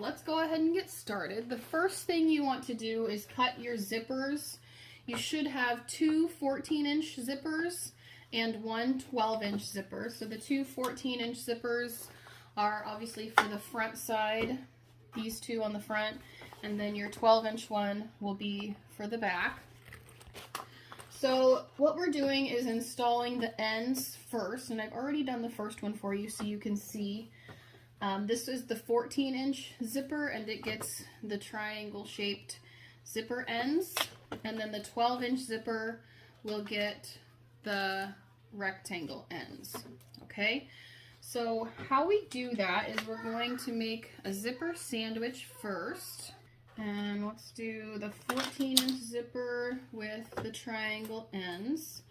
let's go ahead and get started. The first thing you want to do is cut your zippers. You should have two 14-inch zippers and one 12-inch zipper. So the two 14-inch zippers are obviously for the front side, these two on the front, and then your 12-inch one will be for the back. So what we're doing is installing the ends first, and I've already done the first one for you so you can see. This is the 14-inch zipper, and it gets the triangle-shaped zipper ends, and then the 12-inch zipper will get the rectangle ends, okay? So how we do that is we're going to make a zipper sandwich first. And let's do the 14-inch zipper with the triangle ends.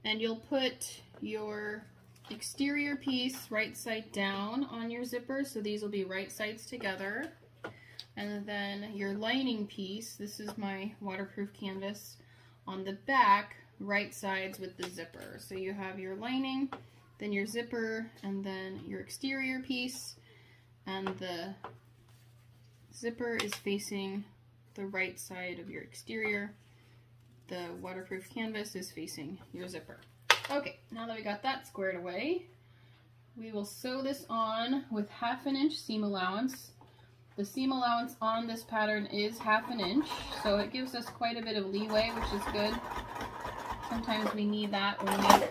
And you'll put your exterior piece right side down on your zipper, so these will be right sides together. And then your lining piece, this is my waterproof canvas, on the back, right sides with the zipper. So you have your lining, then your zipper, and then your exterior piece, and the zipper is facing the right side of your exterior. The waterproof canvas is facing your zipper. Okay, now that we got that squared away, we will sew this on with 1/2 inch seam allowance. The seam allowance on this pattern is 1/2 inch, so it gives us quite a bit of leeway, which is good. Sometimes we need that when we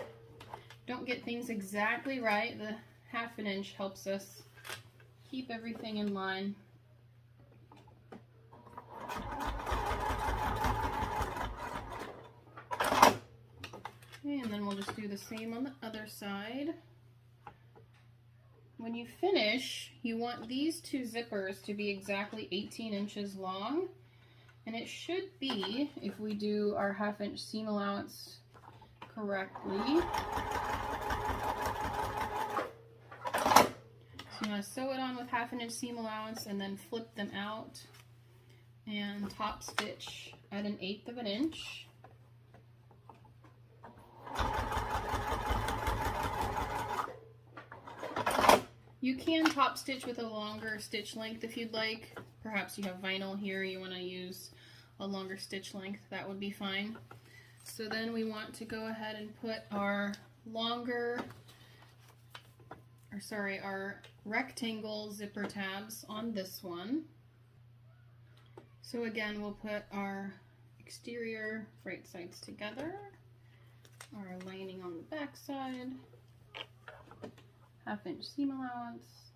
don't get things exactly right. The 1/2 inch helps us keep everything in line. Okay, and then we'll just do the same on the other side. When you finish, you want these two zippers to be exactly 18 inches long, and it should be, if we do our 1/2 inch seam allowance correctly. So you want to sew it on with 1/2 inch seam allowance and then flip them out and top stitch at 1/8 inch. You can top stitch with a longer stitch length if you'd like. Perhaps you have vinyl here, you want to use a longer stitch length, that would be fine. So then we want to go ahead and put our our rectangle zipper tabs on this one. So again, we'll put our exterior right sides together, our lining on the back side, 1/2 inch seam allowance,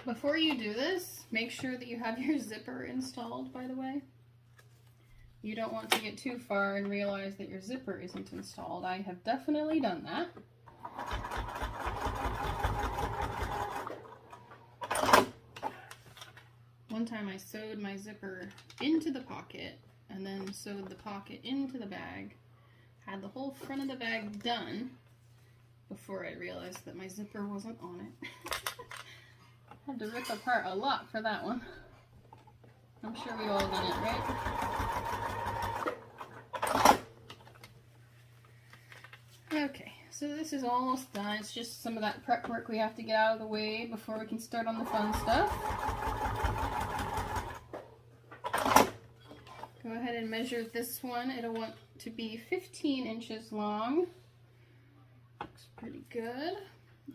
before you do this, make sure that you have your zipper installed, by the way. You don't want to get too far and realize that your zipper isn't installed. I have definitely done that. One time I sewed my zipper into the pocket and then sewed the pocket into the bag. Had the whole front of the bag done before I realized that my zipper wasn't on it. Had to rip apart a lot for that one. I'm sure we've all done it, right? Okay, so this is almost done. It's just some of that prep work we have to get out of the way before we can start on the fun stuff. Go ahead and measure this one. It'll want to be 15 inches long. Looks pretty good.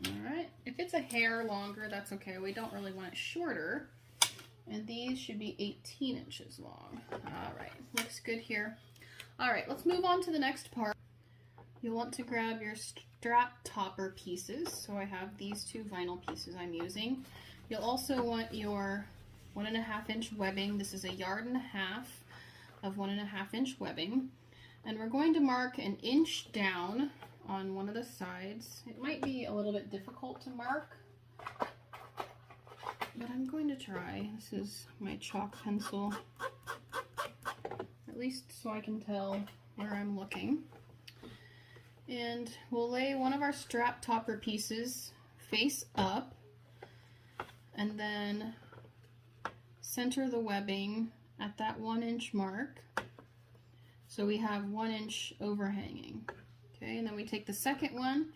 Alright, if it's a hair longer, that's okay. We don't really want it shorter. And these should be 18 inches long. Alright, looks good here. Alright, let's move on to the next part. You'll want to grab your strap topper pieces. So I have these two vinyl pieces I'm using. You'll also want your 1.5 inch webbing. This is 1.5 yards of 1.5 inch webbing. And we're going to mark 1 inch down on one of the sides. It might be a little bit difficult to mark, but I'm going to try. This is my chalk pencil, at least so I can tell where I'm looking. And we'll lay one of our strap topper pieces face up, and then center the webbing at that 1 inch mark. So we have 1 inch overhanging. Okay, and then we take the second one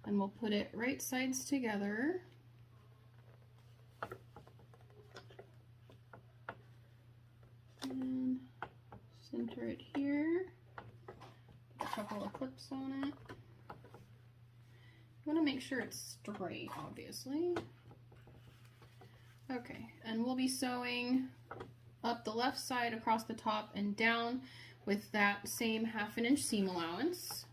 And we'll put it right sides together. And center it here. Put a couple of clips on it. You want to make sure it's straight, obviously. Okay, and we'll be sewing up the left side across the top and down with that same 1/2 inch seam allowance.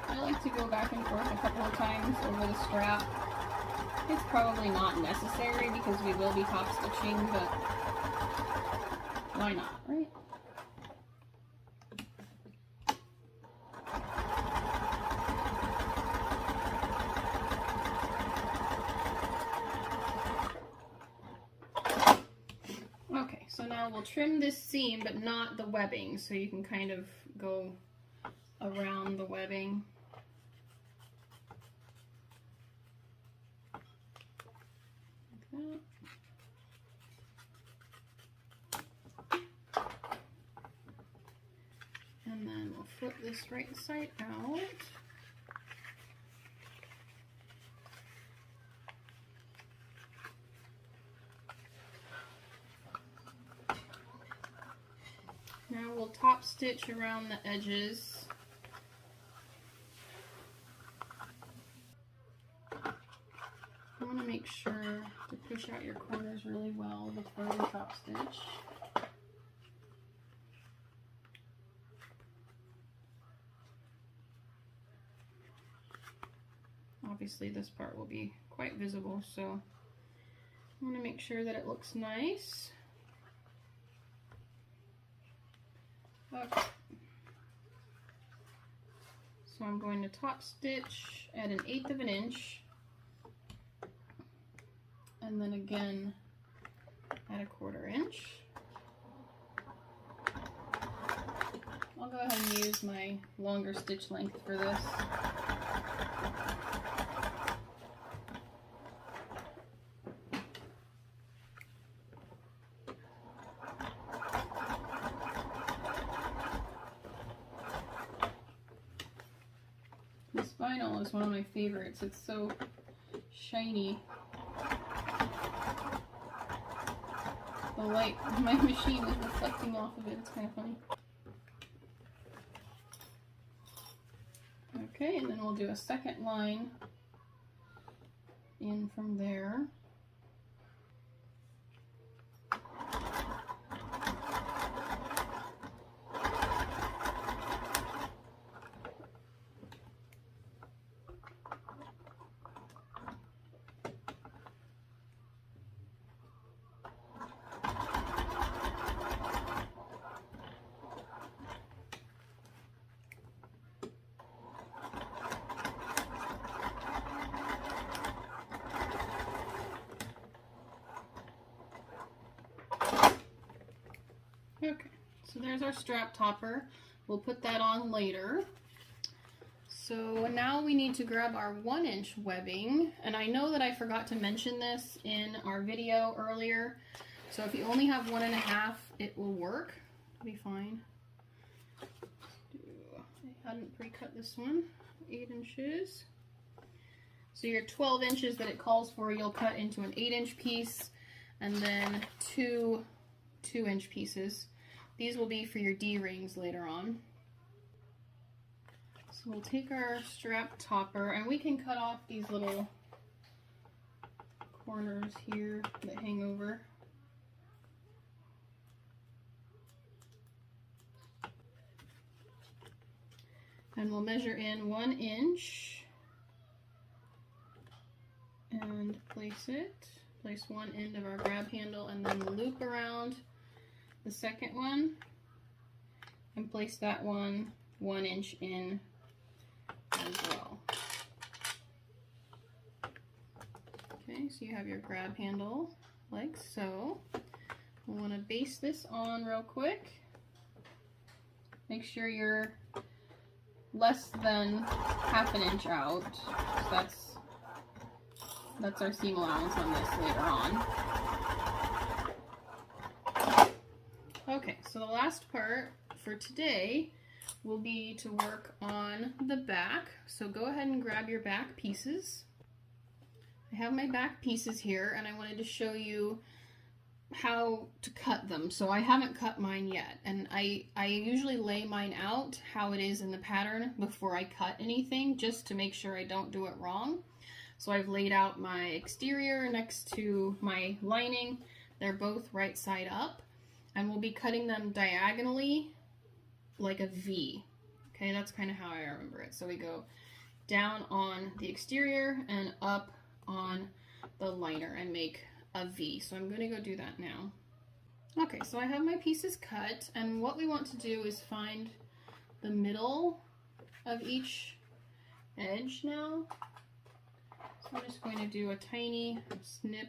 I like to go back and forth a couple of times over the strap. It's probably not necessary because we will be top stitching, but why not, right? Okay, so now we'll trim this seam, but not the webbing, so you can kind of go around the webbing. Like that. And then we'll flip this right side out. Now we'll top stitch around the edges. You want to make sure to push out your corners really well before you top stitch. Obviously this part will be quite visible, so I want to make sure that it looks nice. Okay. So I'm going to top stitch at 1/8 inch. And then again at 1/4 inch. I'll go ahead and use my longer stitch length for this. This vinyl is one of my favorites. It's so shiny. The light on my machine is reflecting off of it. It's kind of funny. Okay, and then we'll do a second line in from there. Okay, so there's our strap topper. We'll put that on later. So now we need to grab our 1-inch webbing, and I know that I forgot to mention this in our video earlier. So if you only have 1.5, it will work. It'll be fine. I hadn't pre-cut this one. 8 inches. So your 12 inches that it calls for, you'll cut into an 8-inch piece, and then two 2-inch pieces. These will be for your D-rings later on. So we'll take our strap topper, and we can cut off these little corners here that hang over. And we'll measure in 1 inch and place it. Place one end of our grab handle and then loop around the second one and place that 1 inch in as well. Okay, so you have your grab handle like so. We'll want to base this on real quick. Make sure you're less than ½ inch out. So that's our seam allowance on this later on. Okay, so the last part for today will be to work on the back. So go ahead and grab your back pieces. I have my back pieces here, and I wanted to show you how to cut them. So I haven't cut mine yet, and I usually lay mine out how it is in the pattern before I cut anything, just to make sure I don't do it wrong. So I've laid out my exterior next to my lining. They're both right side up, and we'll be cutting them diagonally like a V. Okay, that's kind of how I remember it. So we go down on the exterior and up on the liner and make a V. So I'm going to go do that now. Okay, so I have my pieces cut, and what we want to do is find the middle of each edge now. So I'm just going to do a tiny snip.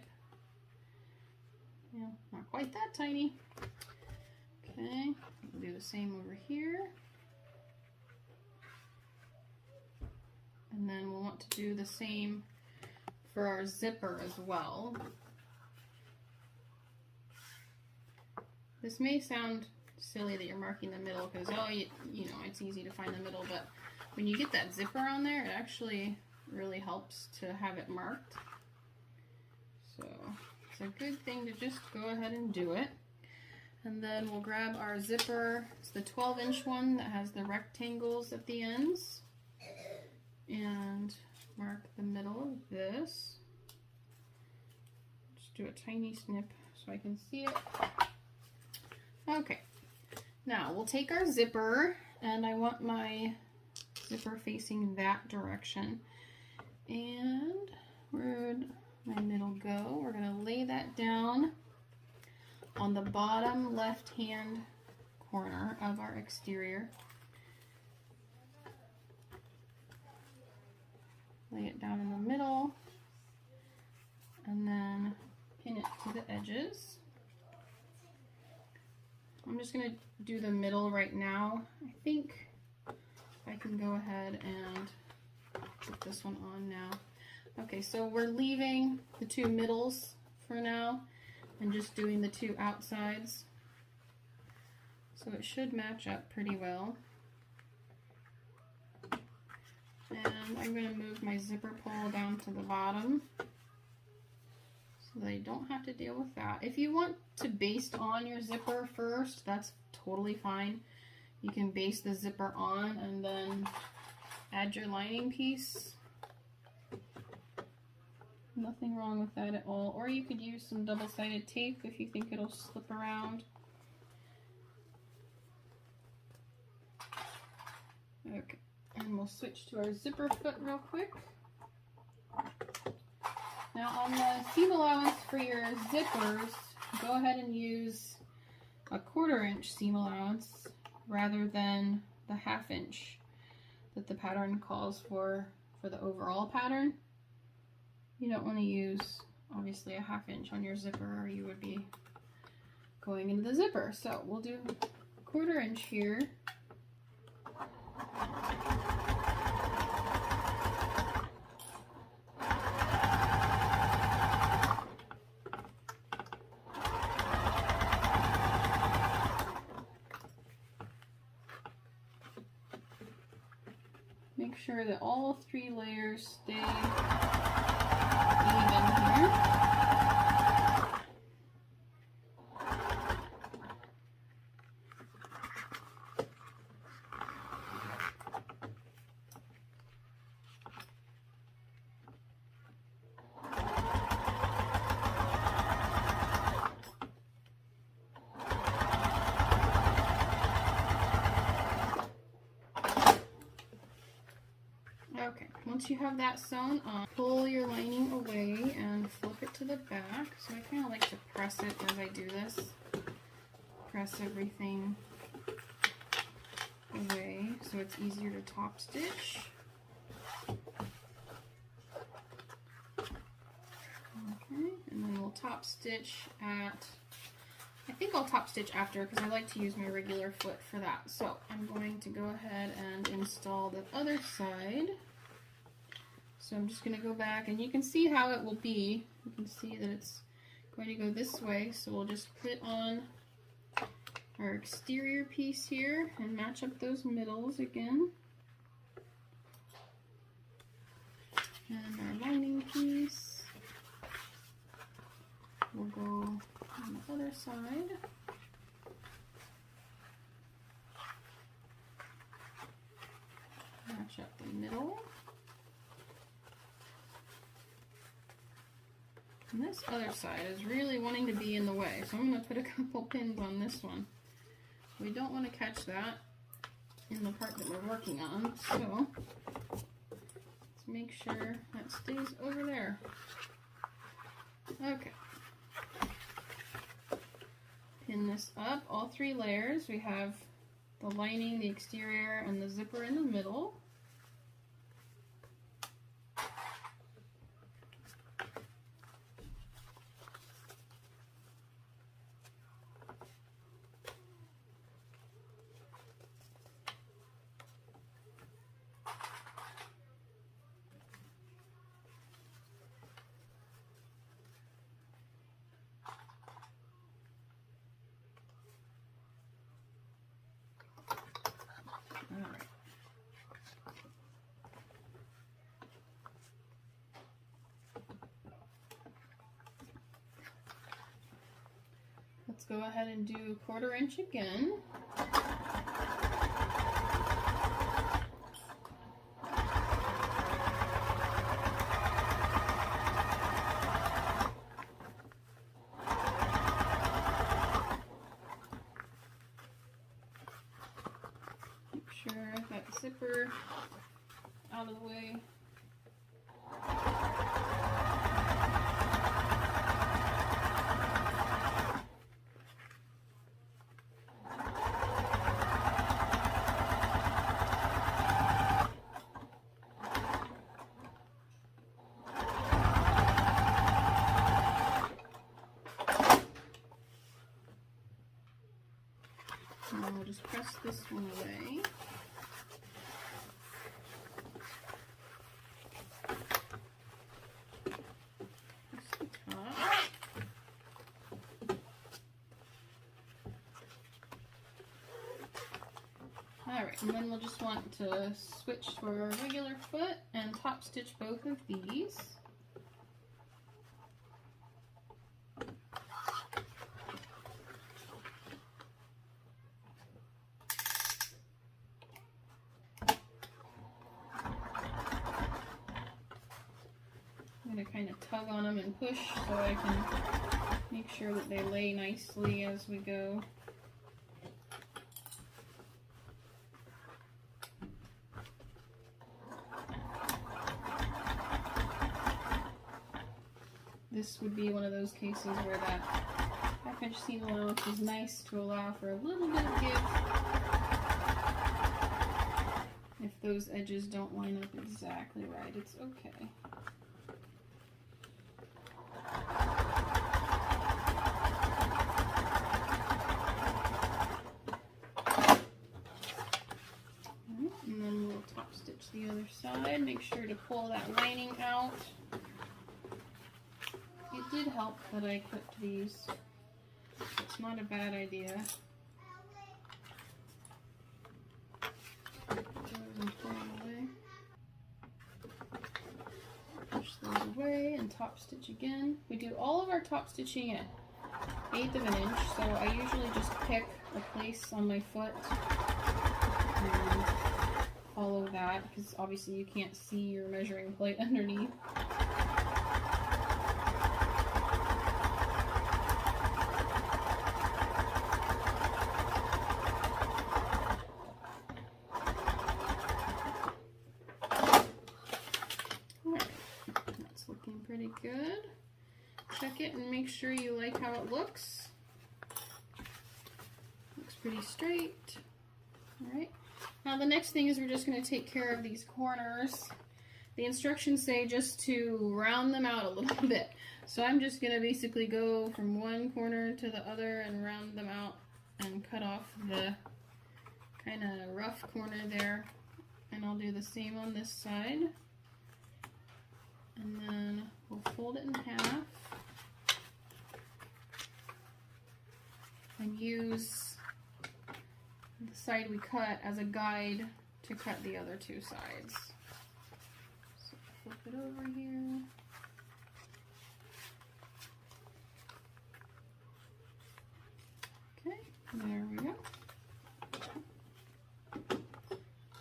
Yeah, not quite that tiny. Okay, we'll do the same over here. And then we'll want to do the same for our zipper as well. This may sound silly that you're marking the middle because, oh, you know, it's easy to find the middle, but when you get that zipper on there, it actually really helps to have it marked. So it's a good thing to just go ahead and do it. And then we'll grab our zipper. It's the 12-inch one that has the rectangles at the ends. And mark the middle of this. Just do a tiny snip so I can see it. Okay, now we'll take our zipper, and I want my zipper facing that direction. And where'd my middle go? We're gonna lay that down on the bottom left-hand corner of our exterior. Lay it down in the middle, and then pin it to the edges. I'm just going to do the middle right now. I think I can go ahead and put this one on now. Okay, so we're leaving the two middles for now and just doing the two outsides. So it should match up pretty well. And I'm going to move my zipper pull down to the bottom so that I don't have to deal with that. If you want to baste on your zipper first, that's totally fine. You can baste the zipper on and then add your lining piece. Nothing wrong with that at all. Or you could use some double-sided tape if you think it'll slip around. Okay. And we'll switch to our zipper foot real quick. Now on the seam allowance for your zippers, go ahead and use a 1/4 inch seam allowance rather than the 1/2 inch that the pattern calls for the overall pattern. You don't want to use obviously a 1/2 inch on your zipper, or you would be going into the zipper. So we'll do 1/4 inch here. Make sure that all 3 layers stay even here. Okay, once you have that sewn on, pull your lining away and flip it to the back. So I kind of like to press it as I do this. Press everything away so it's easier to top stitch. Okay, and then we'll top stitch at I think I'll top stitch after because I like to use my regular foot for that. So I'm going to go ahead and install the other side. So I'm just going to go back, and you can see how it will be. You can see that it's going to go this way, so we'll just put on our exterior piece here and match up those middles again. And our lining piece will go on the other side. Match up the middle. And this other side is really wanting to be in the way, so I'm going to put a couple pins on this one. We don't want to catch that in the part that we're working on, so let's make sure that stays over there. Okay. Pin this up, all 3 layers. We have the lining, the exterior, and the zipper in the middle. Let's go ahead and do 1/4 inch again. Make sure that zipper out of the way. And we'll just press this one away. Press the top. Alright, and then we'll just want to switch to our regular foot and top stitch both of these. I'm going to kind of tug on them and push so I can make sure that they lay nicely as we go. This would be one of those cases where that 1/2 inch seam allowance is nice to allow for a little bit of give if those edges don't line up exactly right. It's okay. And then we'll top stitch the other side. Make sure to pull that lining out. It did help that I clipped these. It's not a bad idea. Push those away and top stitch again. We do all of our top stitching at 1/8 of an inch, so I usually just pick a place on my foot and follow that, because obviously you can't see your measuring plate underneath. Pretty good. Check it and make sure you like how it looks. Looks pretty straight. Alright. Now the next thing is we're just going to take care of these corners. the instructions say just to round them out a little bit. So I'm just going to basically go from one corner to the other and round them out and cut off the kind of rough corner there. And I'll do the same on this side. And then we'll fold it in half and use the side we cut as a guide to cut the other two sides. So flip it over here. Okay, there we go.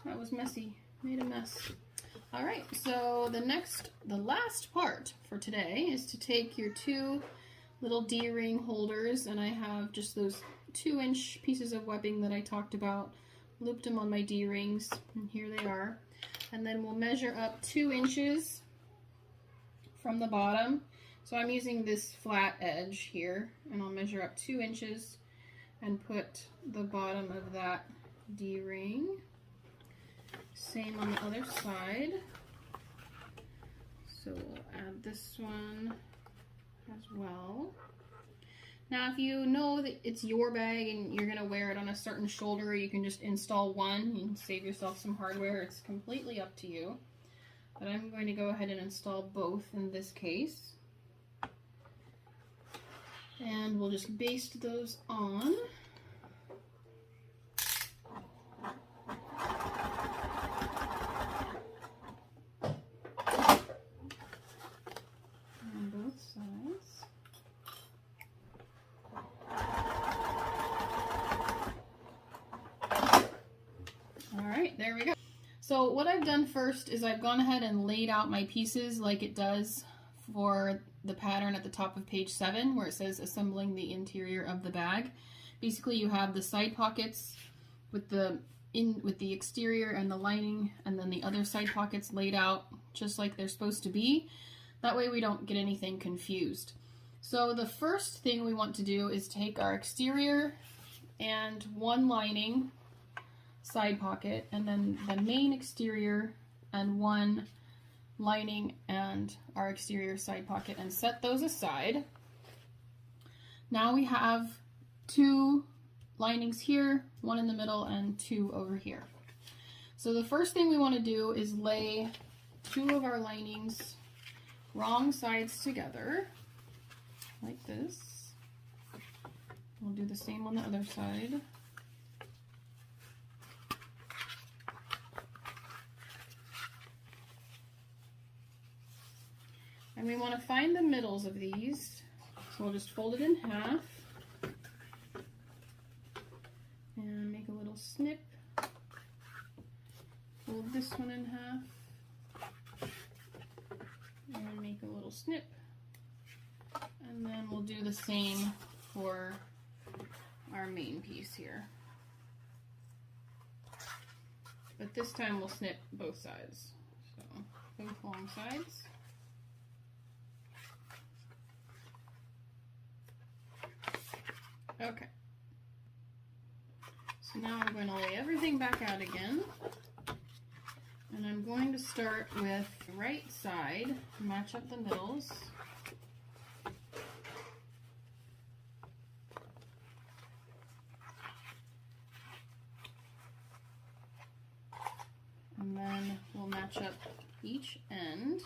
That was messy, made a mess. All right, so the last part for today is to take your two little D-ring holders, and I have just those 2-inch pieces of webbing that I talked about, looped them on my D-rings, and here they are. And then we'll measure up 2 inches from the bottom. So I'm using this flat edge here, and I'll measure up 2 inches and put the bottom of that D-ring. Same on the other side. So we'll add this one as well. Now if you know that it's your bag and you're going to wear it on a certain shoulder, you can just install one and save yourself some hardware. It's completely up to you. But I'm going to go ahead and install both in this case. And we'll just baste those on. There we go. So what I've done first is I've gone ahead and laid out my pieces like it does for the pattern at the top of page 7 where it says assembling the interior of the bag. Basically you have the side pockets with the exterior and the lining, and then the other side pockets laid out just like they're supposed to be. That way we don't get anything confused. So the first thing we want to do is take our exterior and one lining side pocket, and then the main exterior and one lining and our exterior side pocket, and set those aside. Now we have 2 linings here, one in the middle and 2 over here. So the first thing we want to do is lay 2 of our linings wrong sides together like this. We'll do the same on the other side. And we want to find the middles of these, so we'll just fold it in half and make a little snip. Fold this one in half and make a little snip. And then we'll do the same for our main piece here. But this time we'll snip both sides, so both long sides. Okay, so now I'm going to lay everything back out again, and I'm going to start with the right side, match up the middles. And then we'll match up each end.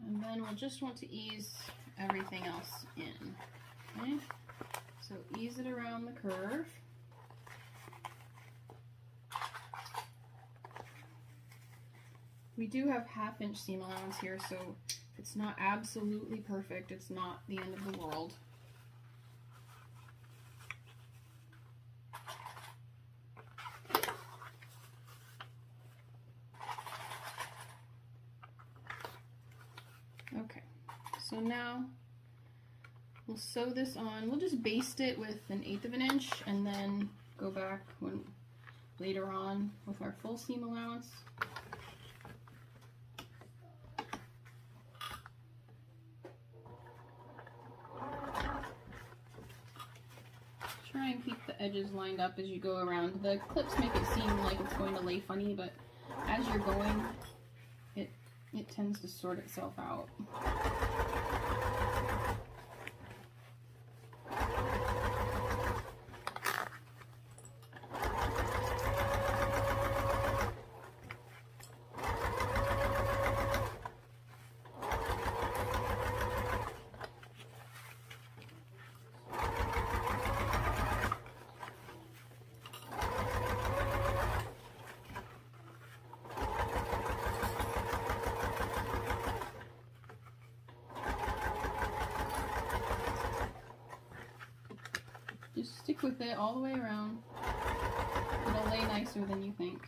And then we'll just want to ease everything else in. Okay? So ease it around the curve. We do have 1/2 inch seam allowance here, so if it's not absolutely perfect, it's not the end of the world. Okay, so now we'll sew this on. We'll just baste it with 1/8 of an inch and then go back later on with our full seam allowance. edges lined up as you go around. The clips make it seem like it's going to lay funny, but as you're going, it tends to sort itself out. Just stick with it all the way around. It'll lay nicer than you think.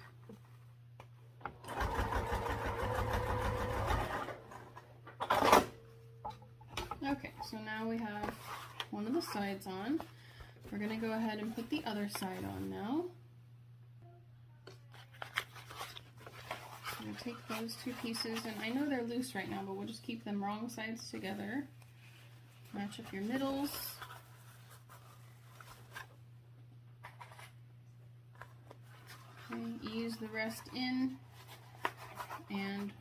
Okay, so now we have one of the sides on. We're going to go ahead and put the other side on now. I'm going to take those two pieces, and I know they're loose right now, but we'll just keep them wrong sides together. Match up your middles. Ease the rest in, and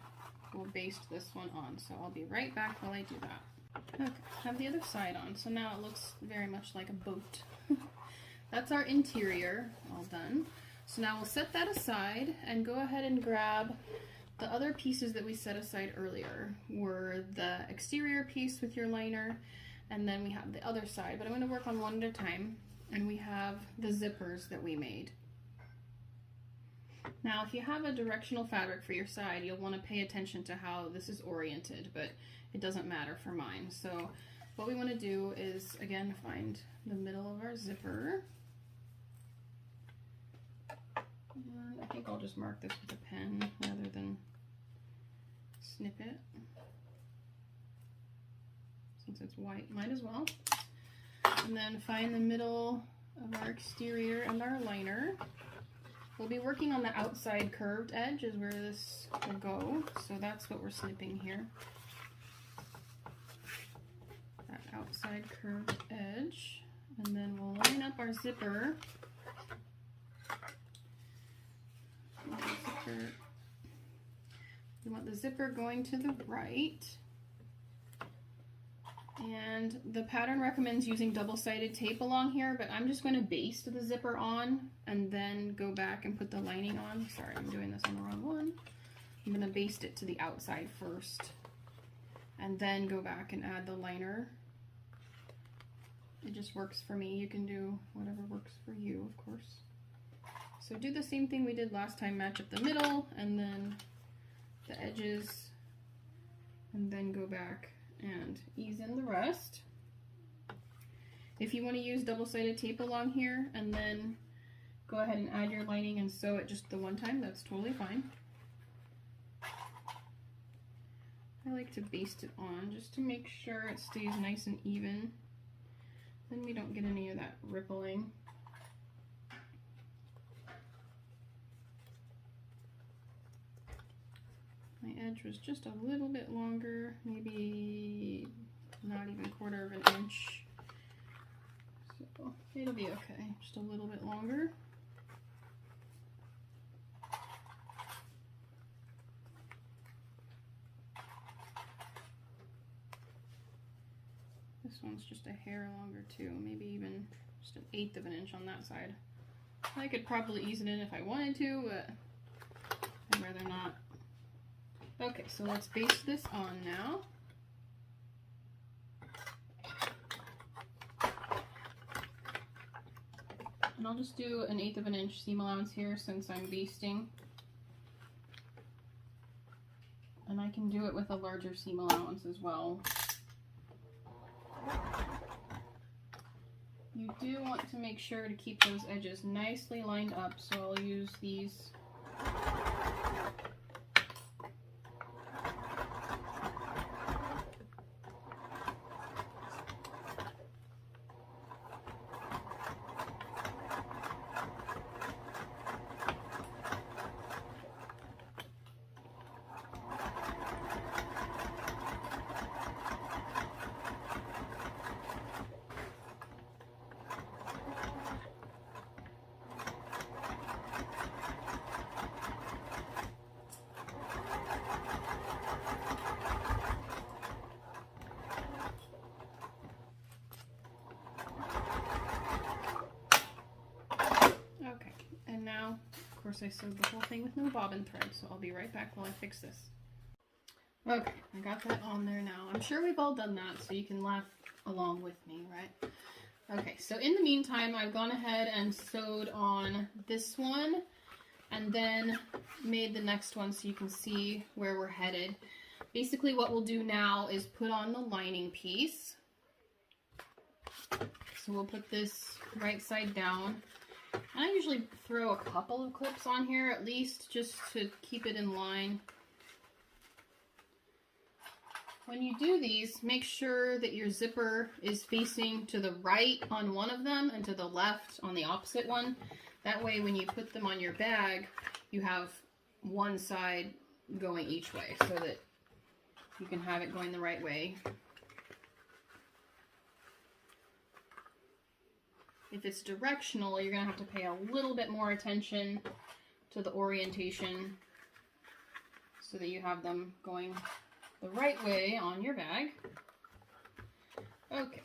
we'll baste this one on. So I'll be right back while I do that. Okay, have the other side on. So now it looks very much like a boat. That's our interior all done. So now we'll set that aside and go ahead and grab the other pieces that we set aside earlier. Were the exterior piece with your liner, and then we have the other side, but I'm going to work on one at a time. And we have the zippers that we made. Now, if you have a directional fabric for your side, you'll want to pay attention to how this is oriented, but it doesn't matter for mine. So what we want to do is, again, find the middle of our zipper. And I think I'll just mark this with a pen rather than snip it. Since it's white, might as well. And then find the middle of our exterior and our liner. We'll be working on the outside curved edge is where this will go, so that's what we're snipping here. That outside curved edge, and then we'll line up our zipper. We want the zipper going to the right. And the pattern recommends using double-sided tape along here, but I'm just going to baste the zipper on and then go back and put the lining on. Sorry, I'm doing this on the wrong one. I'm going to baste it to the outside first and then go back and add the liner. It just works for me. You can do whatever works for you, of course. So do the same thing we did last time, match up the middle and then the edges, and then go back and ease in the rest. If you want to use double-sided tape along here and then go ahead and add your lining and sew it just the one time, that's totally fine. I like to baste it on just to make sure it stays nice and even. Then we don't get any of that rippling. My edge was just a little bit longer, maybe not even 1/4 of an inch. So it'll be okay, just a little bit longer. This one's just a hair longer too, maybe even just 1/8 of an inch on that side. I could probably ease it in if I wanted to, but I'd rather not. Okay, so let's baste this on now. And I'll just do 1/8 of an inch seam allowance here since I'm basting. And I can do it with a larger seam allowance as well. You do want to make sure to keep those edges nicely lined up, so I'll use these course I sewed the whole thing with no bobbin thread, so I'll be right back while I fix this. Okay, I got that on there now. I'm sure we've all done that, so you can laugh along with me, right? Okay, so in the meantime, I've gone ahead and sewed on this one, and then made the next one so you can see where we're headed. Basically what we'll do now is put on the lining piece. So we'll put this right side down. And I usually throw a couple of clips on here at least, just to keep it in line. When you do these, make sure that your zipper is facing to the right on one of them and to the left on the opposite one. That way when you put them on your bag, you have one side going each way so that you can have it going the right way. If it's directional, you're going to have to pay a little bit more attention to the orientation so that you have them going the right way on your bag. Okay.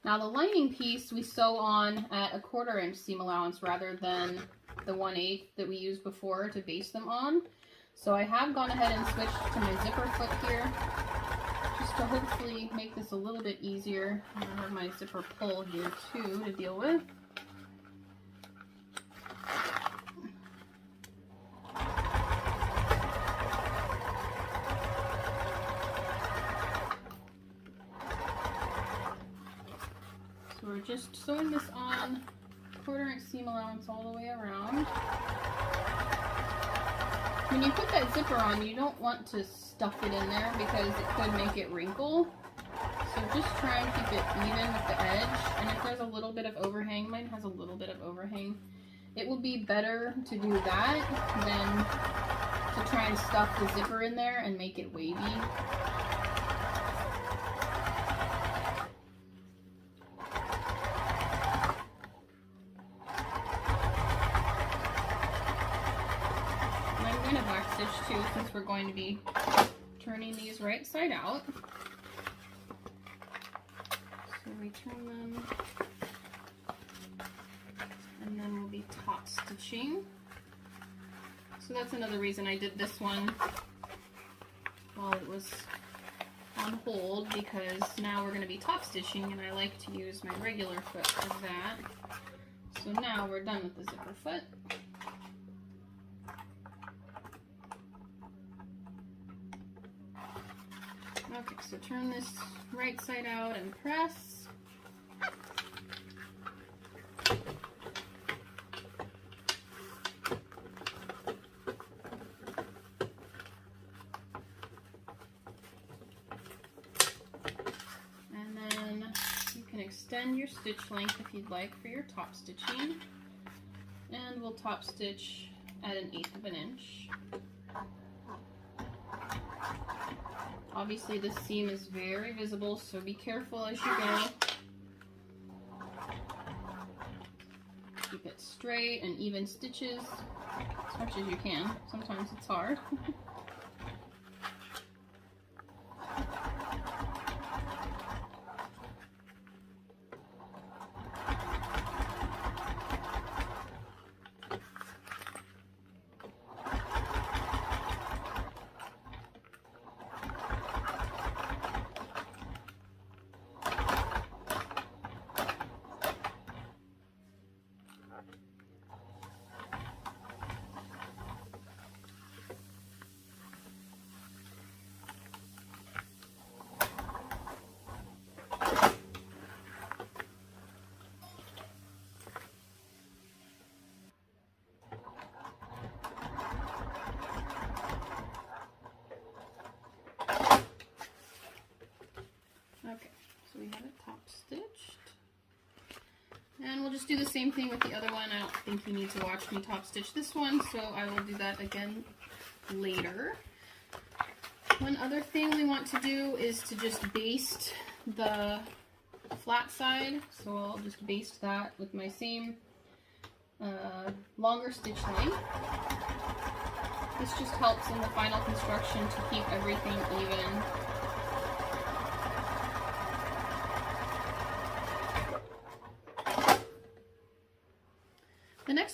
Now the lining piece we sew on at a 1/4 inch seam allowance rather than the 1/8 that we used before to base them on. So I have gone ahead and switched to my zipper foot here, just to hopefully make this a little bit easier. I have my zipper pull here too to deal with. So we're just sewing this on 1/4 inch seam allowance all the way around. When you put that zipper on, you don't want to stuff it in there because it could make it wrinkle. So just try and keep it even with the edge. And if there's a little bit of overhang, mine has a little bit of overhang, it will be better to do that than to try and stuff the zipper in there and make it wavy. I'm going to back stitch too, since we're going to be turning these right side out. So we turn them, and then we'll be top stitching. So that's another reason I did this one while it was on hold, because now we're going to be top stitching and I like to use my regular foot for that. So now we're done with the zipper foot. Okay, so turn this right side out and press. And then you can extend your stitch length if you'd like for your top stitching. And we'll top stitch at 1/8 inch. Obviously this seam is very visible, so be careful as you go. Keep it straight and even stitches as much as you can. Sometimes it's hard. Okay, so we have it top stitched. And we'll just do the same thing with the other one. I don't think you need to watch me top stitch this one, so I will do that again later. One other thing we want to do is to just baste the flat side. So I'll just baste that with my same longer stitch length. This just helps in the final construction to keep everything even.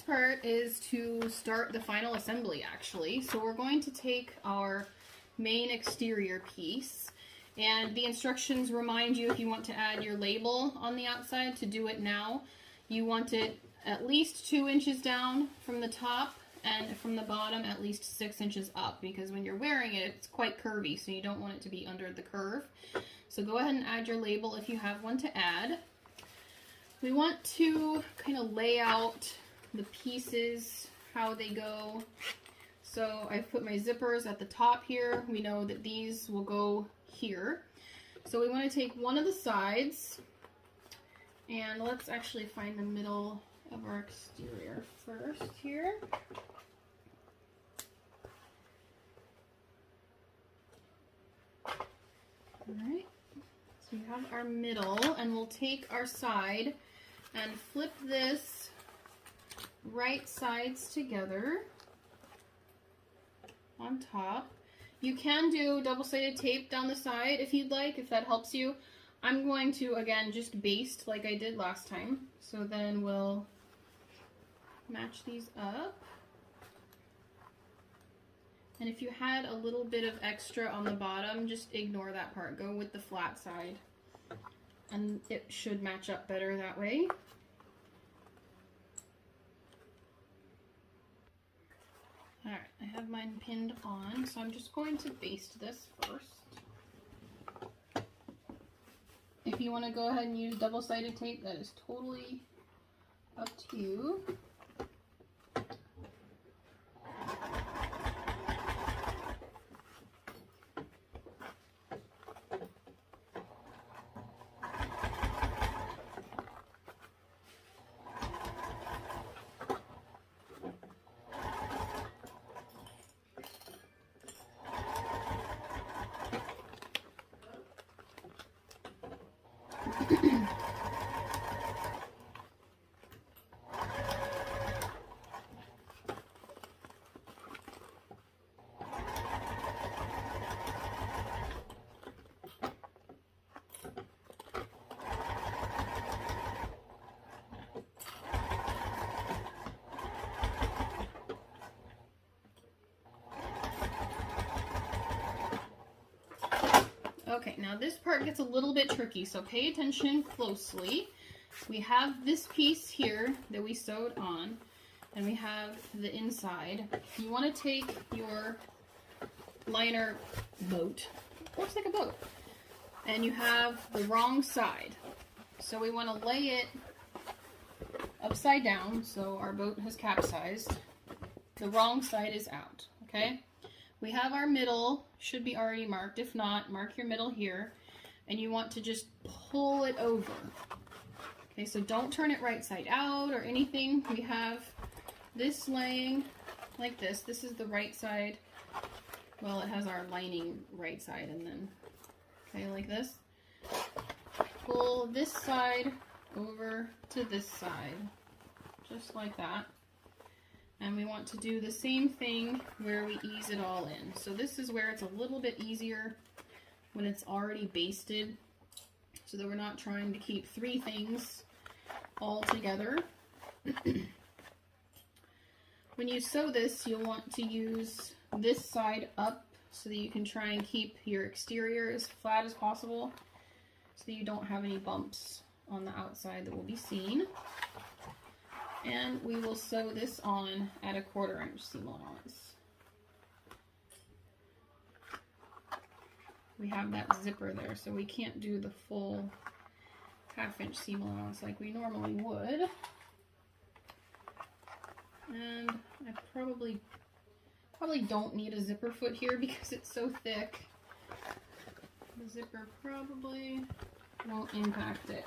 next part is to start the final assembly, actually. So we're going to take our main exterior piece, and the instructions remind you if you want to add your label on the outside to do it now. You want it at least 2 inches down from the top, and from the bottom at least 6 inches up, because when you're wearing it, it's quite curvy, so you don't want it to be under the curve. So go ahead and add your label if you have one to add. We want to kind of lay out the pieces, how they go. So I've put my zippers at the top here. We know that these will go here. So we want to take one of the sides, and let's actually find the middle of our exterior first here. Alright, so we have our middle, and we'll take our side and flip this right sides together on top. You can do double-sided tape down the side if you'd like, if that helps you. I'm going to, again, just baste like I did last time. So then we'll match these up. And if you had a little bit of extra on the bottom, just ignore that part. Go with the flat side. And it should match up better that way. Alright, I have mine pinned on, so I'm just going to baste this first. If you want to go ahead and use double-sided tape, that is totally up to you. Okay, now this part gets a little bit tricky, so pay attention closely. We have this piece here that we sewed on, and we have the inside. You want to take your liner boat, looks like a boat, and you have the wrong side. So we want to lay it upside down, so our boat has capsized. The wrong side is out, okay? We have our middle, should be already marked. If not, mark your middle here. And you want to just pull it over. Okay, so don't turn it right side out or anything. We have this laying like this. This is the right side. Well, it has our lining right side, and then, okay, like this. Pull this side over to this side, just like that. And we want to do the same thing where we ease it all in. So this is where it's a little bit easier when it's already basted, so that we're not trying to keep 3 things all together. When you sew this, you'll want to use this side up so that you can try and keep your exterior as flat as possible, so that you don't have any bumps on the outside that will be seen. And we will sew this on at a 1/4 inch seam allowance. We have that zipper there, so we can't do the full 1/2 inch seam allowance like we normally would. And I probably don't need a zipper foot here because it's so thick. The zipper probably won't impact it.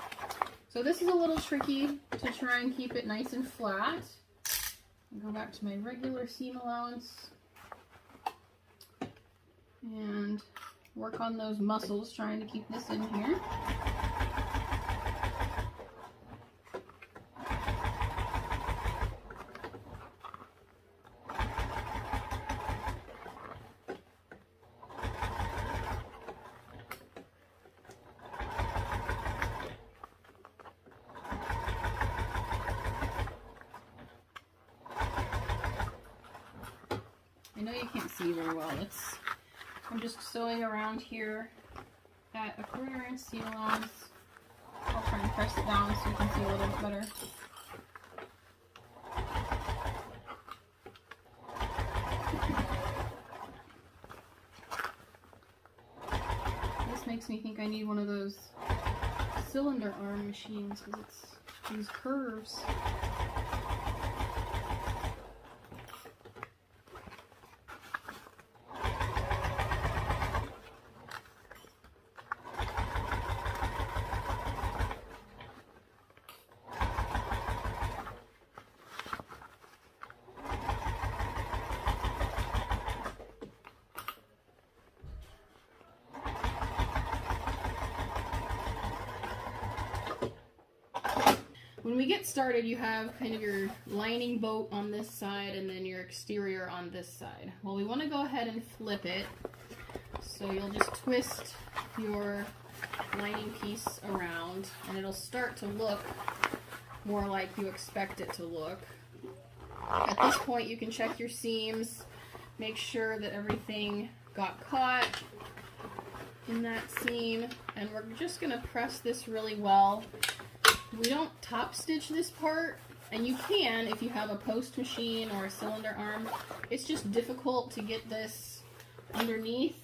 So this is a little tricky to try and keep it nice and flat. I'll go back to my regular seam allowance and work on those muscles trying to keep this in here. know you can't see very well. I'm just sewing around here at a 1/4 inch seam allowance. I'll try and press it down so you can see a little bit better. This makes me think I need one of those cylinder arm machines because it's these curves. When we get started, you have kind of your lining boat on this side and then your exterior on this side. Well, we want to go ahead and flip it. So you'll just twist your lining piece around and it'll start to look more like you expect it to look. At this point, you can check your seams, make sure that everything got caught in that seam, and we're just going to press this really well. We don't top stitch this part, and you can if you have a post machine or a cylinder arm. It's just difficult to get this underneath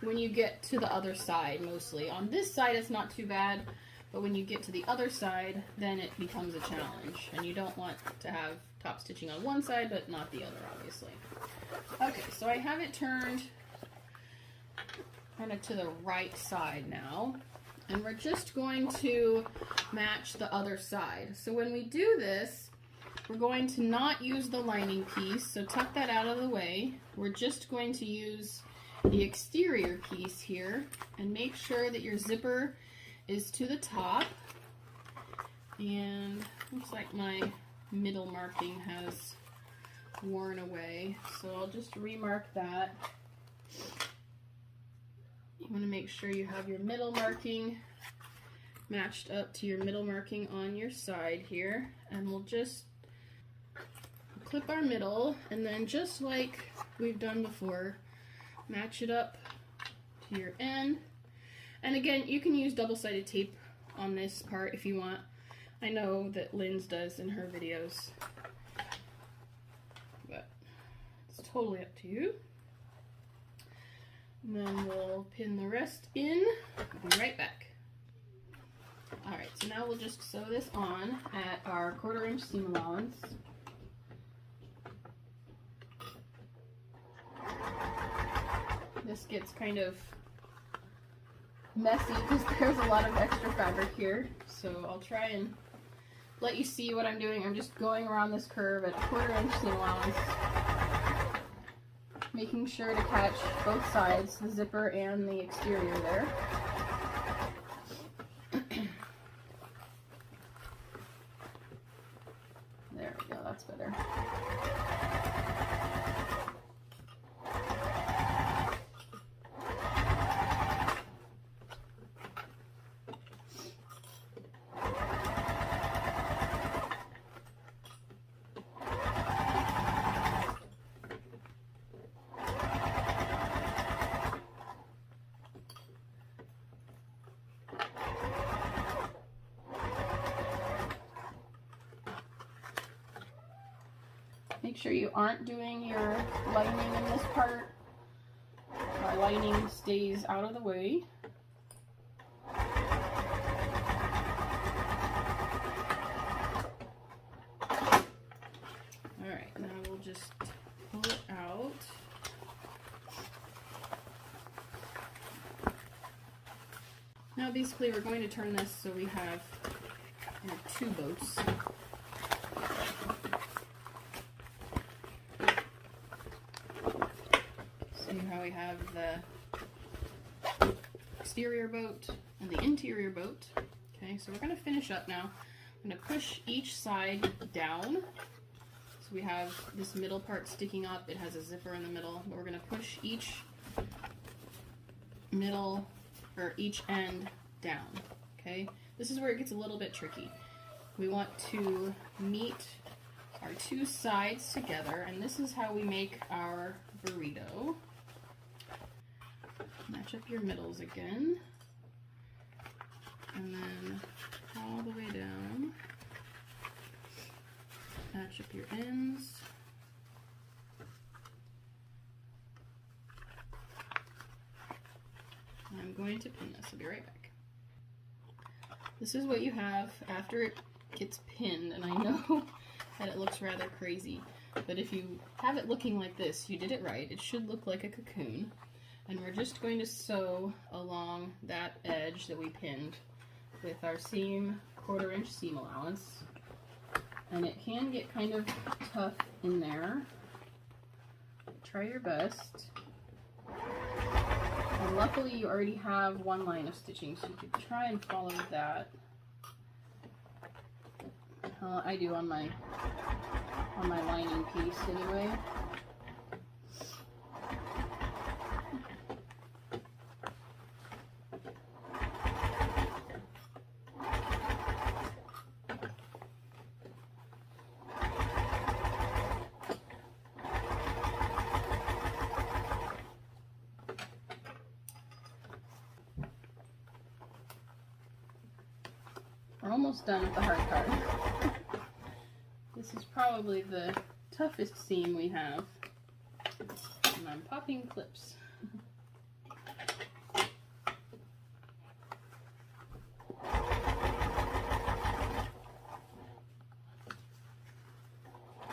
when you get to the other side mostly. On this side it's not too bad, but when you get to the other side then it becomes a challenge, and you don't want to have top stitching on one side but not the other, obviously. Okay, so I have it turned kind of to the right side now. And we're just going to match the other side. So when we do this, we're going to not use the lining piece, so tuck that out of the way. We're just going to use the exterior piece here and make sure that your zipper is to the top. And looks like my middle marking has worn away, so I'll just remark that. You want to make sure you have your middle marking matched up to your middle marking on your side here, and we'll just clip our middle, and then just like we've done before, match it up to your end. And again, you can use double-sided tape on this part if you want. I know that Linds does in her videos, but it's totally up to you. And then we'll pin the rest in. I'll be right back. Alright, so now we'll just sew this on at our 1/4 inch seam allowance. This gets kind of messy because there's a lot of extra fabric here, so I'll try and let you see what I'm doing. I'm just going around this curve at 1/4 inch seam allowance, making sure to catch both sides, the zipper and the exterior there. There we go, that's better. Make sure you aren't doing your lining in this part. Our lining stays out of the way. Alright, now we'll just pull it out. Now basically we're going to turn this so we have two boats. How we have the exterior boat and the interior boat. Okay, so we're going to finish up now. I'm going to push each side down. So we have this middle part sticking up. It has a zipper in the middle, but we're going to push each middle or each end down. Okay, this is where it gets a little bit tricky. We want to meet our two sides together, and this is how we make our burrito. Match up your middles again. And then all the way down. Match up your ends. I'm going to pin this. I'll be right back. This is what you have after it gets pinned, and I know that it looks rather crazy, but if you have it looking like this, you did it right. It should look like a cocoon, and we're just going to sew along that edge that we pinned with our seam, 1/4 inch seam allowance, and it can get kind of tough in there. Try your best. And luckily you already have one line of stitching, so you could try and follow that. I do on my lining piece anyway. We're almost done with the hard part. This is probably the toughest seam we have. And I'm popping clips.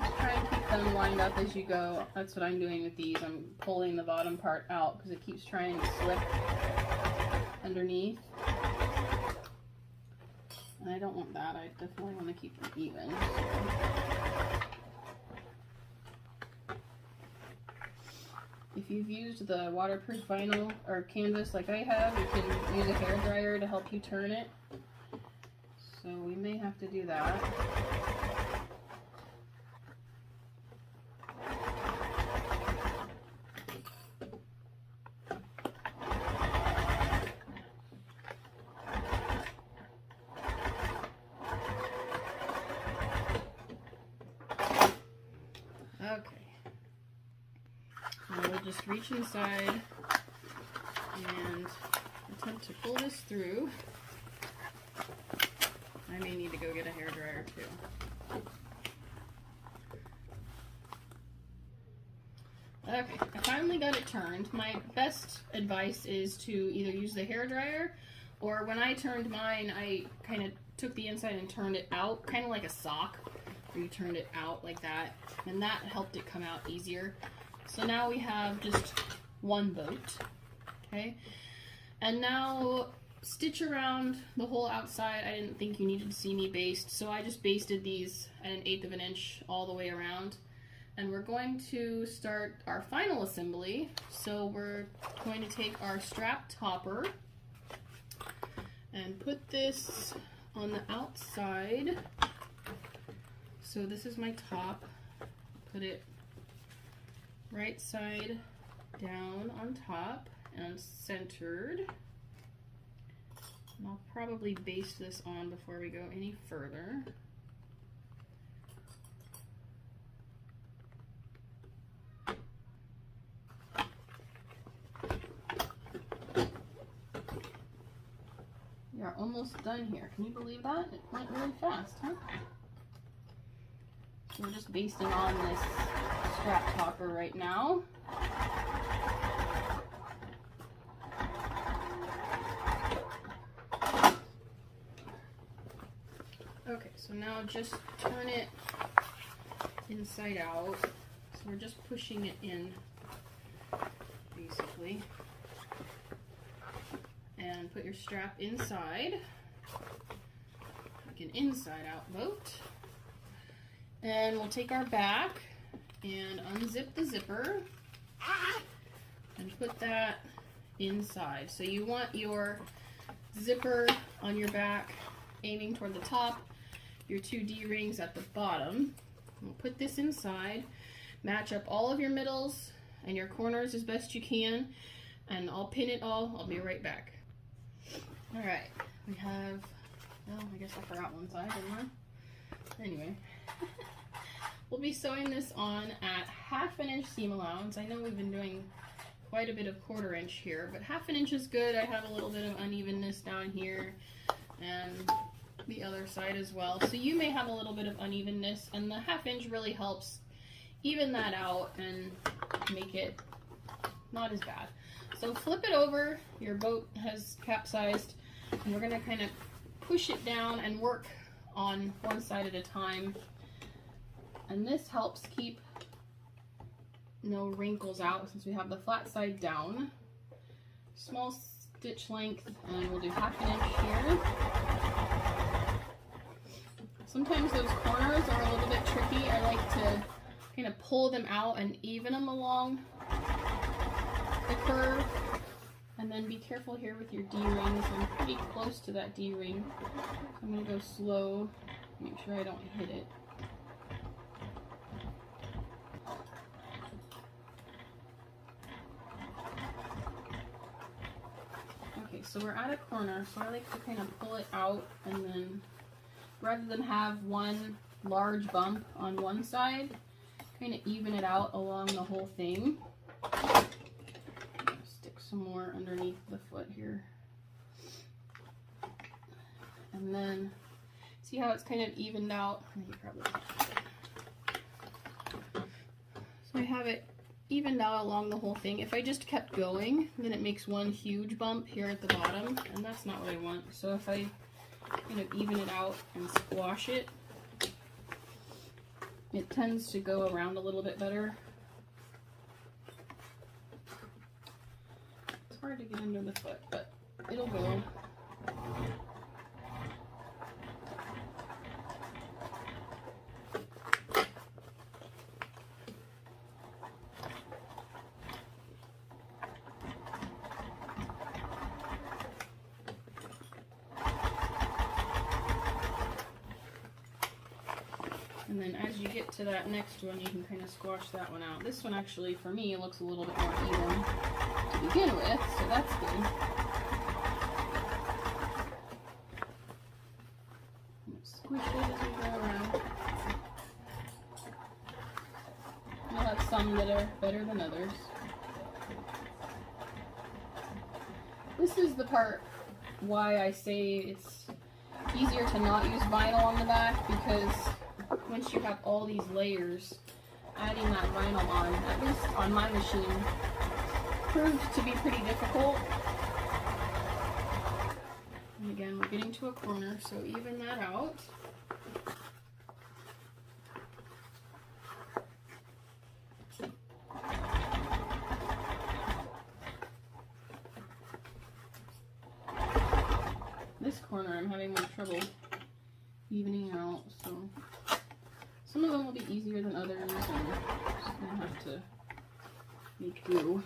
Just try and keep them lined up as you go. That's what I'm doing with these. I'm pulling the bottom part out because it keeps trying to slip underneath. And I don't want that. I definitely want to keep them even. If you've used the waterproof vinyl or canvas like I have, you can use a hairdryer to help you turn it. So we may have to do that. Just reach inside and attempt to pull this through. I may need to go get a hairdryer too. Okay, I finally got it turned. My best advice is to either use the hairdryer, or when I turned mine, I kind of took the inside and turned it out, kind of like a sock, where you turned it out like that, and that helped it come out easier. So now we have just one boat, okay? And now stitch around the whole outside. I didn't think you needed to see me baste, so I just basted these at 1/8 of an inch all the way around. And we're going to start our final assembly. So we're going to take our strap topper and put this on the outside. So this is my top. Put it right side down on top and centered. And I'll probably baste this on before we go any further. We are almost done here. Can you believe that? It went really fast, huh? So we're just basting on this strap topper right now. Okay, so now just turn it inside out. So we're just pushing it in, basically. And put your strap inside, like an inside out boat. And we'll take our back and unzip the zipper and put that inside. So you want your zipper on your back aiming toward the top, your 2 D-rings at the bottom. We'll put this inside, match up all of your middles and your corners as best you can, and I'll pin it all. I'll be right back. Alright, we have, well, I guess I forgot one side, didn't I? Anyway, We'll be sewing this on at 1/2 inch seam allowance. I know we've been doing quite a bit of 1/4 inch here, but 1/2 inch is good. I have a little bit of unevenness down here and the other side as well. So you may have a little bit of unevenness, and the 1/2 inch really helps even that out and make it not as bad. So flip it over. Your boat has capsized, and we're gonna kind of push it down and work on one side at a time. And this helps keep no wrinkles out since we have the flat side down. Small stitch length, and we'll do 1/2 inch here. Sometimes those corners are a little bit tricky. I like to kind of pull them out and even them along the curve. And then be careful here with your D-rings. I'm pretty close to that D-ring. I'm going to go slow, make sure I don't hit it. Okay, so we're at a corner, so I like to kind of pull it out, and then rather than have one large bump on one side, kind of even it out along the whole thing. Stick some more underneath the foot here. And then, see how it's kind of evened out? So I have it evened out along the whole thing. If I just kept going, then it makes one huge bump here at the bottom, and that's not what I want. So if I kind of even it out and squash it, it tends to go around a little bit better. It's hard to get under the foot, but it'll go. And then as you get to that next one, you can kind of squash that one out. This one actually, for me, looks a little bit more even to begin with, so that's good. Squish it as we go around. You'll have some that are better than others. This is the part why I say it's easier to not use vinyl on the back, because once you have all these layers, adding that vinyl on, at least on my machine, proved to be pretty difficult. And again, we're getting to a corner, so even that out. This corner I'm having more trouble evening out, so some of them will be easier than others, and I'm just gonna have to make do.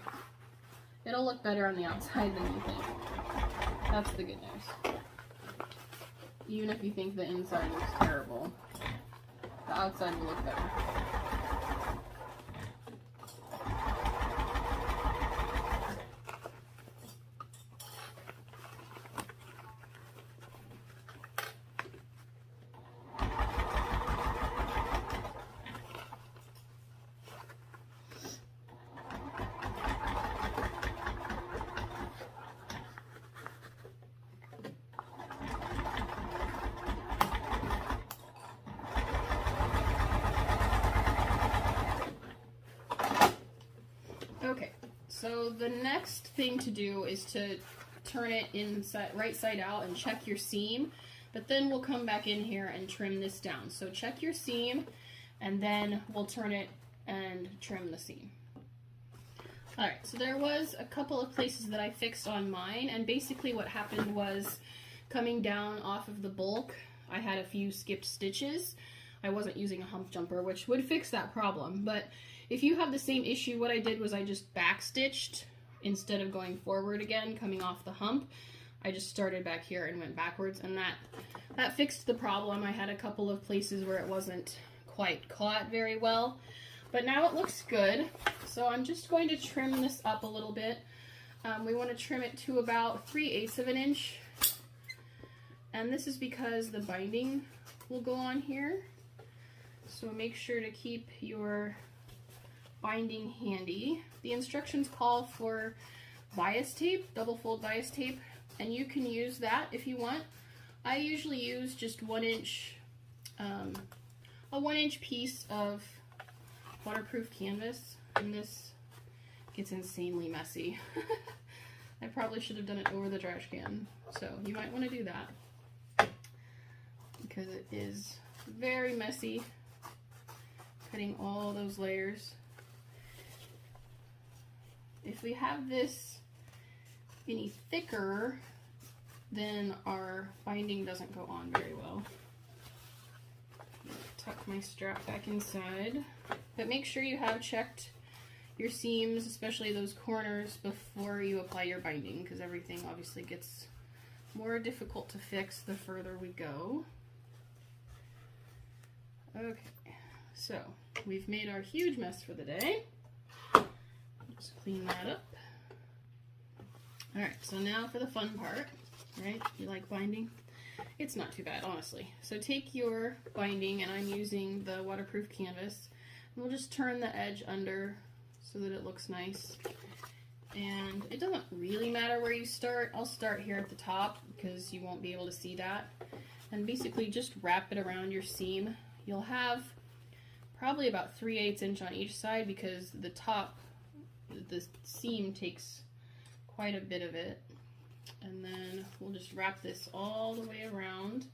It'll look better on the outside than you think. That's the good news. Even if you think the inside looks terrible, the outside will look better. Okay, so the next thing to do is to turn it inside, right side out, and check your seam, but then we'll come back in here and trim this down. So check your seam, and then we'll turn it and trim the seam. Alright, so there was a couple of places that I fixed on mine, and basically what happened was, coming down off of the bulk, I had a few skipped stitches. I wasn't using a hump jumper, which would fix that problem, but if you have the same issue, what I did was I just back stitched instead of going forward again, coming off the hump. I just started back here and went backwards, and that fixed the problem. I had a couple of places where it wasn't quite caught very well, but now it looks good. So I'm just going to trim this up a little bit. We want to trim it to about 3/8 of an inch, and this is because the binding will go on here. So make sure to keep your binding handy. The instructions call for bias tape, double fold bias tape, and you can use that if you want. I usually use just 1 inch, a 1 inch piece of waterproof canvas, and this gets insanely messy. I probably should have done it over the trash can, so you might want to do that because it is very messy cutting all those layers. If we have this any thicker, then our binding doesn't go on very well. Tuck my strap back inside, but make sure you have checked your seams, especially those corners, before you apply your binding, because everything obviously gets more difficult to fix the further we go. Okay, so we've made our huge mess for the day. Just clean that up. Alright, so now for the fun part, right? You like binding? It's not too bad, honestly. So take your binding, and I'm using the waterproof canvas, and we'll just turn the edge under so that it looks nice. And it doesn't really matter where you start. I'll start here at the top because you won't be able to see that. And basically just wrap it around your seam. You'll have probably about 3/8 inch on each side because the top, the seam takes quite a bit of it. And then we'll just wrap this all the way around,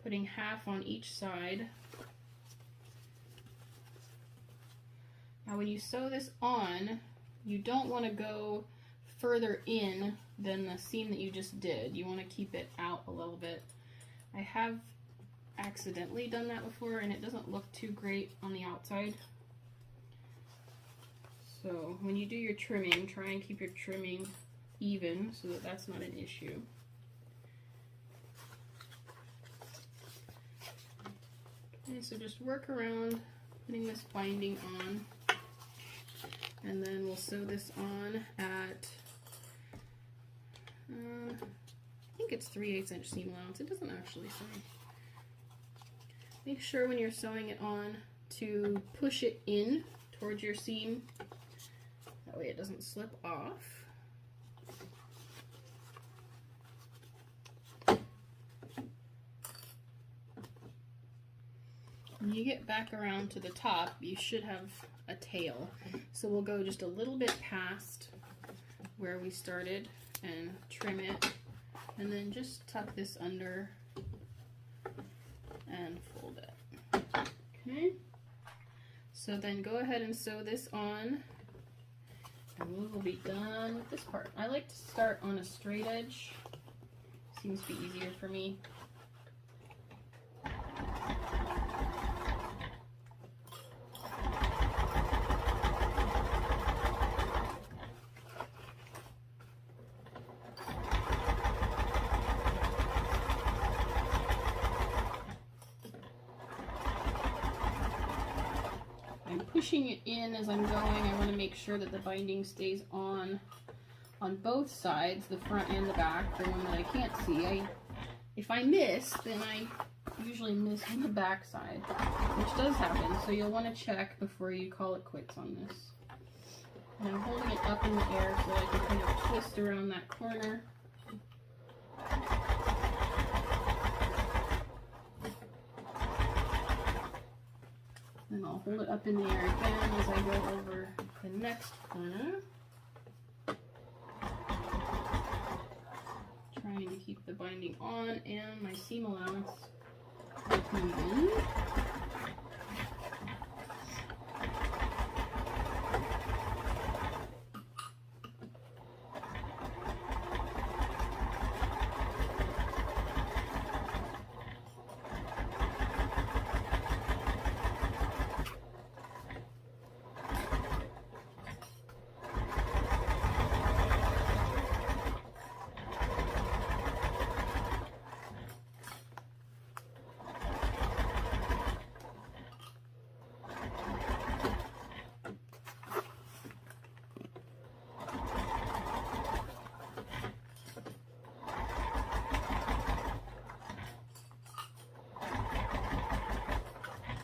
putting half on each side. Now when you sew this on, you don't want to go further in than the seam that you just did. You want to keep it out a little bit. I have accidentally done that before and it doesn't look too great on the outside. So when you do your trimming, try and keep your trimming even so that that's not an issue. Okay, so just work around putting this binding on, and then we'll sew this on at I think it's 3/8 inch seam allowance. It doesn't actually say. Make sure when you're sewing it on to push it in towards your seam. That way it doesn't slip off. When you get back around to the top, you should have a tail. So we'll go just a little bit past where we started and trim it, and then just tuck this under and fold it. Okay, so then go ahead and sew this on, and we will be done with this part. I like to start on a straight edge, seems to be easier for me. Pushing it in as I'm going. I want to make sure that the binding stays on both sides, the front and the back. The one that I can't see, if I miss, then I usually miss on the back side, which does happen, so you'll want to check before you call it quits on this. And I'm holding it up in the air so that I can kind of twist around that corner. And I'll hold it up in the air again as I go over the next corner. Trying to keep the binding on and my seam allowance even.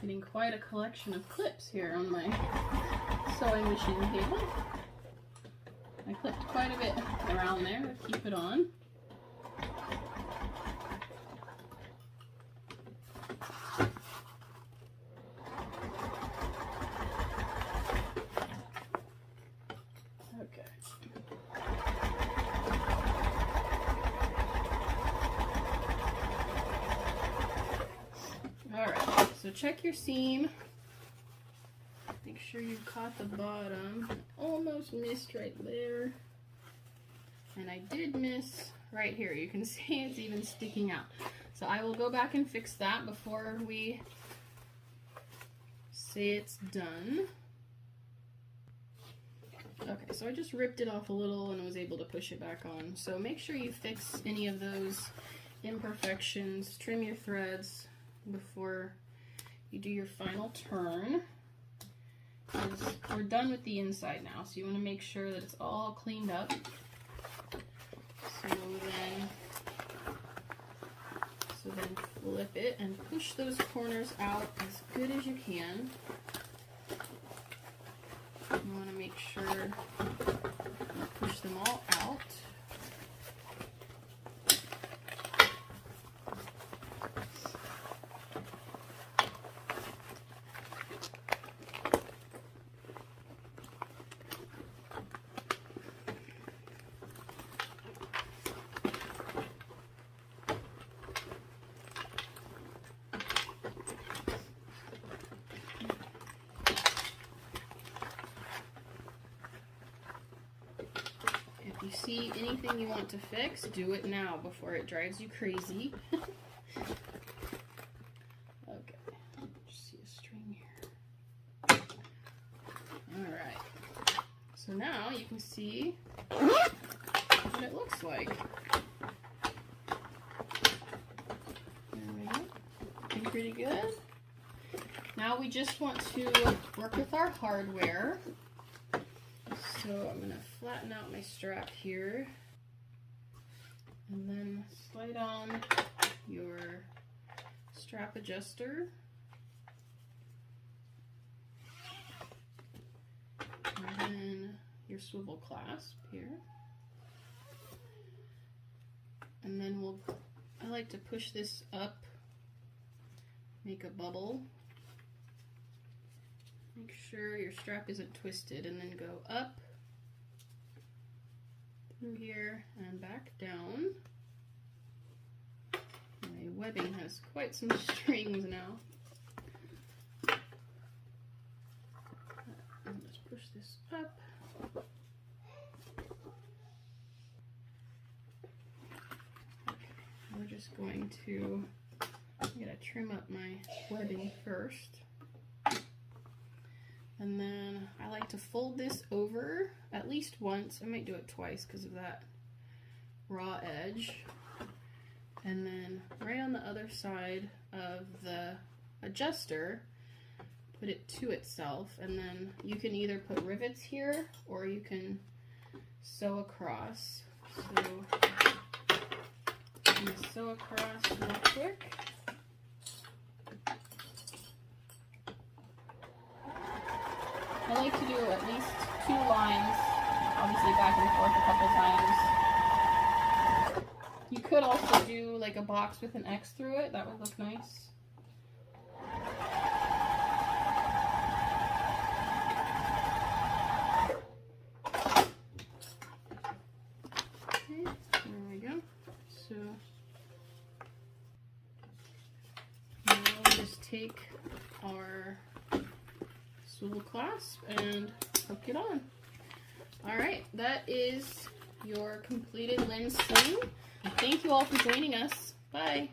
Getting quite a collection of clips here on my sewing machine table. I clipped quite a bit around there to keep it on. Okay. Alright, so check your seam. Make sure you caught the bottom. I almost missed right there. And I did miss right here. You can see it's even sticking out. So I will go back and fix that before we say it's done. Okay, so I just ripped it off a little and was able to push it back on. So make sure you fix any of those imperfections, trim your threads before you do your final turn. We're done with the inside now, so you want to make sure that it's all cleaned up. So then flip it and push those corners out as good as you can. You want to make sure you push them all out. If you see anything you want to fix, do it now before it drives you crazy. Okay, just see a string here. Alright, so now you can see what it looks like. There we go, looking pretty good. Now we just want to work with our hardware. So I'm going to flatten out my strap here and then slide on your strap adjuster and then your swivel clasp here, and then I like to push this up, make a bubble. Make sure your strap isn't twisted, and then go up through here and back down. My webbing has quite some strings now. And just push this up. Okay, we're just going to, I'm going to trim up my webbing first. And then I like to fold this over at least once. I might do it twice because of that raw edge. And then right on the other side of the adjuster, put it to itself. And then you can either put rivets here or you can sew across. So I'm going to sew across real quick. I like to do at least 2 lines, obviously back and forth a couple times. You could also do like a box with an X through it, that would look nice. Okay, there we go. So now we'll just take our swivel clasp and hook it on. Alright, that is your completed LindSling. Thank you all for joining us. Bye.